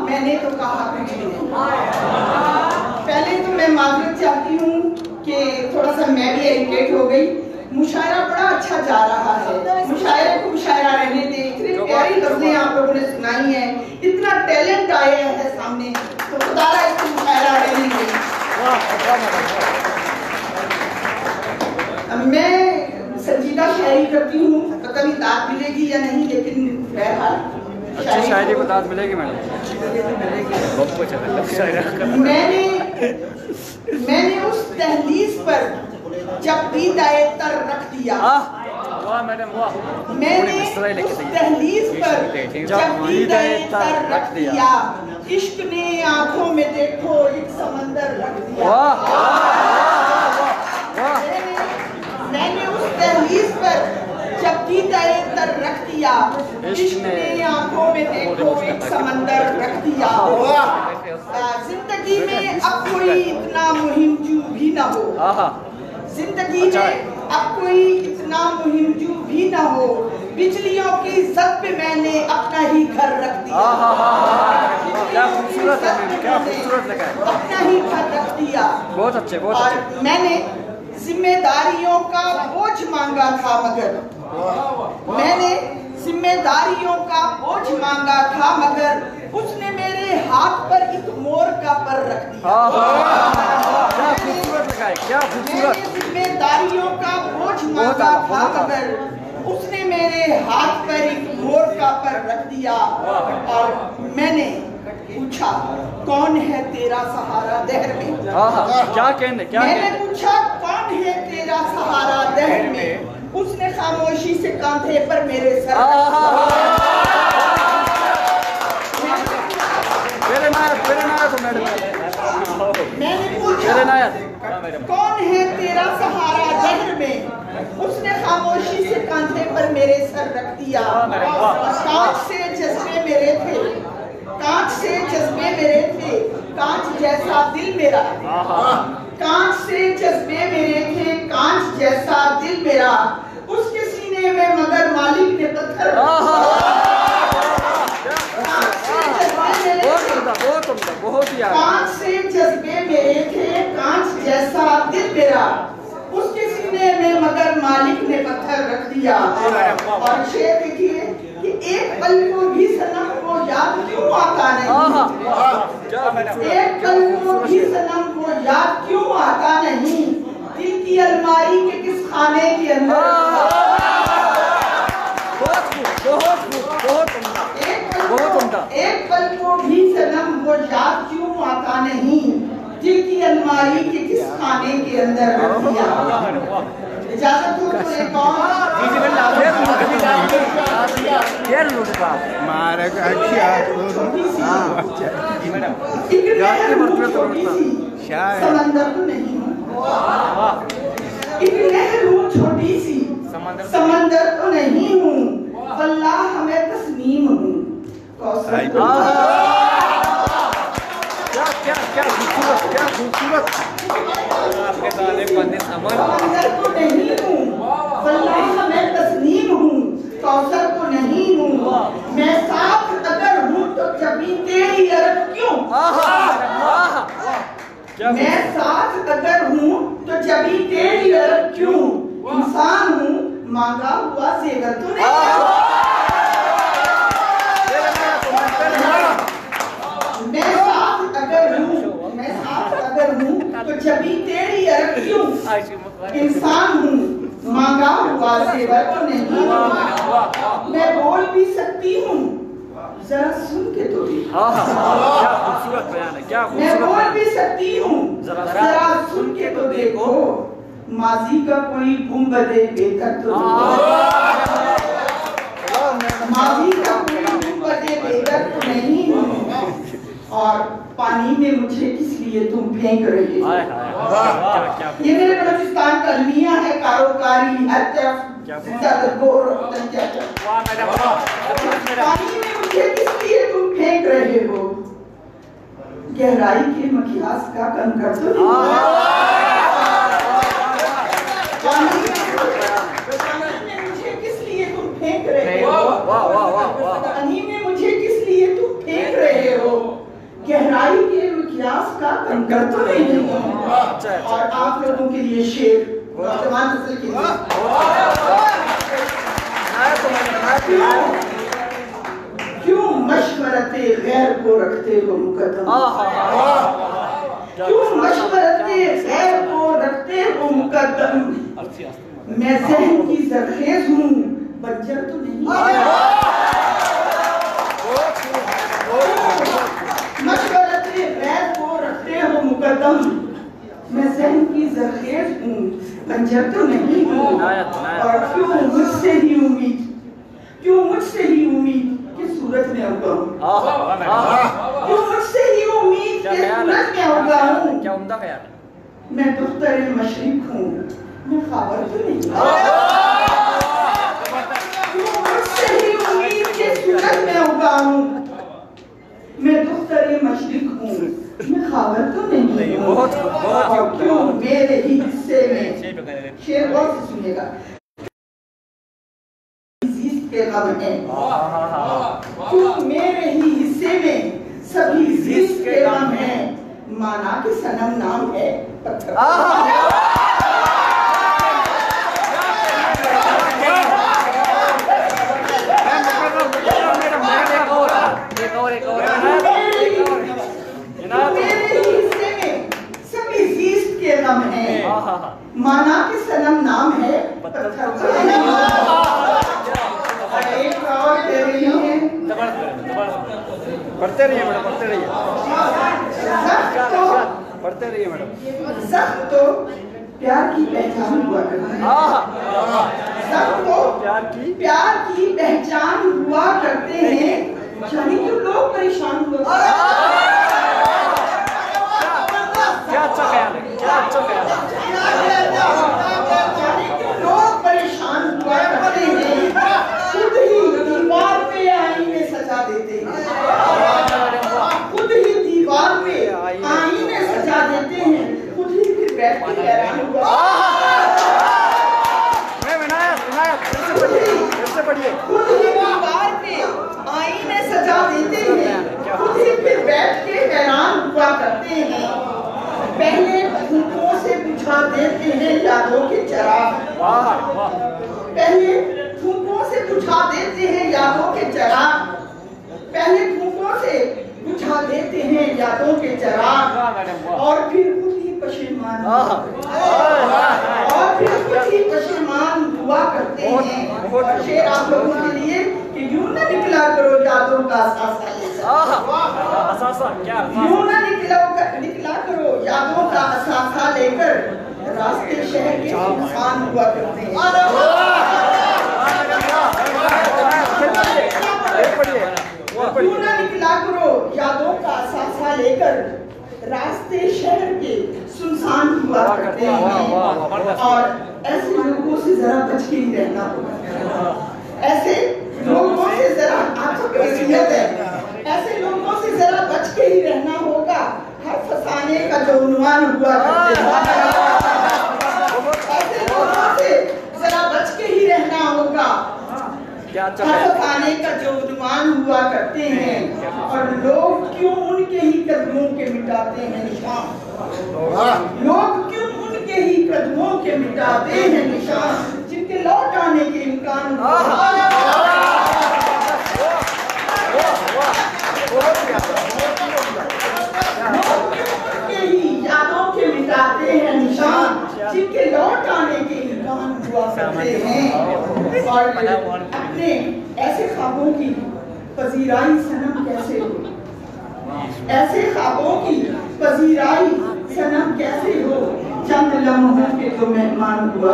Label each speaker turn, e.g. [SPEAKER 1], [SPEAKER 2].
[SPEAKER 1] मैंने तो कहा कुछ भी नहीं। पहले तो मैं माजरत चाहती हूँ कि थोड़ा सा मैं भी इरिटेट हो गई। मुशायरा बड़ा अच्छा जा रहा है, मुशायरे को मुशायरा रहने दे। इतनी प्यारी लफ्ज़ें आप लोगों ने सुनाई हैं, इतना टैलेंट आया है सामने, तो खुदारा इसको मुशायरा रहने दे। मैं संजीदा शायरी करती हूँ, पता नहीं दाद मिलेगी या नहीं, लेकिन बहरहाल
[SPEAKER 2] अच्छी शायरी को दाद मिलेगी मैडम।
[SPEAKER 1] मैंने उस तहलीज पर जब दीदाए तर रख दिया,
[SPEAKER 2] वाह मैडम वाह।
[SPEAKER 1] मैंने उस तहलीज पर जब दीदाए तर रख दिया, इश्क ने आंखों में देखो एक समंदर रख दिया। मैंने उस तहलीज पर जब दीदाए तर रख दिया, इश्क ने आंखों में देखो एक समंदर रख दिया। जिंदगी में अब कोई इतना मुहिम जू भी ना हो, जिंदगी में अब कोई इतना मुहिम जू भी ना हो, बिजलियों की जद पे मैंने अपना ही घर रख दिया।
[SPEAKER 2] क्या खूबसूरत है, क्या खूबसूरत लगा है।
[SPEAKER 1] अपना ही घर रख दिया।
[SPEAKER 2] बहुत अच्छे, बहुत
[SPEAKER 1] और
[SPEAKER 2] अच्छे।
[SPEAKER 1] मैंने जिम्मेदारियों का बोझ मांगा था, मगर मैंने जिम्मेदारियों का बोझ मांगा था, मगर उसने मेरे हाथ पर एक मोर का पर रख दिया।
[SPEAKER 2] क्या खूबसूरत लगा है, क्या खूबसूरत।
[SPEAKER 1] मैंने जिम्मेदारियों का बोझ मांगा था, मगर उसने मेरे हाथ पर एक मोर का पर रख दिया। और मैंने पूछा कौन है तेरा सहारा दहर में।
[SPEAKER 2] क्या कहने, क्या
[SPEAKER 1] मैंने पूछा कौन है तेरा सहारा दहर में, उसने खामोशी से कांधे पर मेरे सर मैंने पूछा कौन है तेरा सहारा दहर में, उसने खामोशी से कांधे पर मेरे सर रख दिया। कांच से जज्बे मेरे थे, कांच से जज्बे मेरे थे, कांच जैसा दिल मेरा। कांच से जज्बे मेरे थे, कांच जैसा दिल मेरा, उसके सीने में मगर मालिक ने पत्थर। कांच से जज्बे मेरे थे, कांच जैसा दिल मेरा, उसके सीने में मगर मालिक ने पत्थर रख दिया। और शेर देखिए कि एक पल को भी सनम को याद क्यों आता नहीं, एक पल को भी सनम को याद क्यों आता नहीं, दिल की अलमारी के किस खाने के अंदर। एक पल को भी सनम को याद क्यों आता नहीं, दिल की अलमारी के किस खाने के अंदर रख दिया। इजाजत हो तो एक और समंदर तो नहीं हूँ, एक नहर हूँ छोटी सी, समंदर तो नहीं हूँ, वल्लाह मैं तस्नीम हूँ।
[SPEAKER 2] क्या खूबसूरत, क्या खूबसूरत। आपके तालिब बंदे
[SPEAKER 1] समंदर तो नहीं हूँ, वल्लाह मैं तस्नीम हूँ, कौसर तो नहीं हूँ, मैं साथ अगर हूँ तो जबी तेरी अरब क्यों। मैं साथ अगर हूँ तो जबी तेरी अरब क्यों, इंसान हूँ मांगा हुआ जेवर तो नहीं। मैं साथ अगर हूँ तो जबी तेरी अरब क्यों, इंसान हूँ मांगा हुआ जेवर तो नहीं। मैं बोल भी सकती हूँ, जरा सुन के तो देखो।
[SPEAKER 2] क्या खूबसूरत बयान है, क्या खूबसूरत।
[SPEAKER 1] मैं बोल भी सकती हूँ, जरा सुन के तो देखो, माजी का कोई गुंबदे बेहतर तो माजी का कोई गुंबदे बेहतर तो नहीं हूँ। और पानी में मुझे किस लिए तुम फेंक रहे हो। ये मेरे बलूचिस्तान का अलमिया है, कारोकारी हर तरफ पानी में मुझे किस लिए तुम फेंक रहे हो, गहराई के मखियास का कंकर तो पानी में मुझे किस लिए तुम फेंक रहे हो, पानी में मुझे किस लिए तुम फेंक रहे हो, तंगर तो नहीं हूँ। और आप लोगों के लिए शेर नौजवान नस्ल के लिए क्यों मशवरते गैर को रखते हो मुकद्दम, क्यों मशवरते गैर को रखते हो मुकद्दम, मैं ज़हन की ज़रखेज़ हूँ बंजर तो नहीं। मशवरते गैर को रखते हो मुकद्दम, मैं ज़हन की ज़रखेज़ हूँ बंजर तो नहीं हूँ। और क्यों मुझसे ही उम्मीद, क्यों मुझसे ही उम्मीद कि सूरज में उगाऊं, क्यों मुझसे ही उम्मीद कि सूरज में उगाऊं।
[SPEAKER 2] क्या उम्दा है यार।
[SPEAKER 1] मैं दुख्तर मशरिक हूँ, मैं ख़बर तो नहीं। क्यों मुझसे ही उम्मीद कि सूरज में उगाऊं, मैं दुख्तर मशरिक हूँ, मैं ख़बर तो नहीं हूँ। और क्यों मेरे ही हिस्से में, शेर गौर से सुनिएगा, के गम है, क्यों मेरे ही हिस्से में सभी ज़िस्त के गम है, माना कि सनम नाम है पत्थर। मेरे ही हिस्से में सभी ज़िस्त के गम है, माना कि सनम नाम है पत्थर। एक और तेरे लिए
[SPEAKER 2] पढ़ते रहिए मैडम, पढ़ते रहिए, पढ़ते रहिए मैडम।
[SPEAKER 1] सख्त तो प्यार की पहचान हुआ करते हैं, सख्त तो प्यार की पहचान हुआ करते हैं, जाने क्यों लोग परेशान हुआ।
[SPEAKER 2] क्या अच्छा ख्याल है, क्या अच्छा ख्याल है।
[SPEAKER 1] जाने क्यों लोग परेशान हुआ करते हैं, खुद ही दीवार पे आईने सजा देते हैं, खुद ही दीवार पे आईने सजा देते हैं, खुद ही फिर बैठ के हैरान हुआ। खुद ही दीवार पे आईने सजा देते हैं, खुद ही फिर बैठ के हैरान हुआ करते हैं। पहले धूपों से बुझा देते हैं यादों के चिराग, पहले धूपों से बुझा देते हैं यादों के चिराग, पहले धूपों से बुझा देते हैं यादों के चिराग, और फिर खुद ही पशेमान, और फिर खुद ही पशेमान हुआ करते हैं। और शेर आप लोगों के लिए कि यूं न निकला करो यादों का असासा लेकर, यूं न निकला करो यादों का असासा लेकर, रास्ते शहर के इंसान हुआ करते हैं। क्यों ना निकला करो यादों का असासा लेकर, रास्ते शहर के सुनसान हुआ करते हैं। और ऐसे लोगों से जरा बच के ही रहना होगा, ऐसे लोगों से जरा, आपको वसीयत है, ऐसे लोगों से जरा बच के ही रहना होगा, हर फसाने का जो उन्वान हुआ करते हैं। ऐसे लोगों से जरा बच के ही रहना होगा, खाने का जो उन्वान हुआ करते हैं। और लोग क्यों उनके ही कदमों के मिटाते हैं निशान, लोग क्यों उनके ही कदमों के मिटाते हैं निशान, जिनके लौट आने के इम्कान। उनके ही यादों के मिटाते हैं निशान, जिनके लौट आने के इम्कान हुआ करते हैं। और अपने ऐसे ख्वाबों की पजीराई सनम कैसे हो, ऐसे ख्वाबों की पजीराई सनम कैसे हो, चंद लम्हों के तो मेहमान हुआ।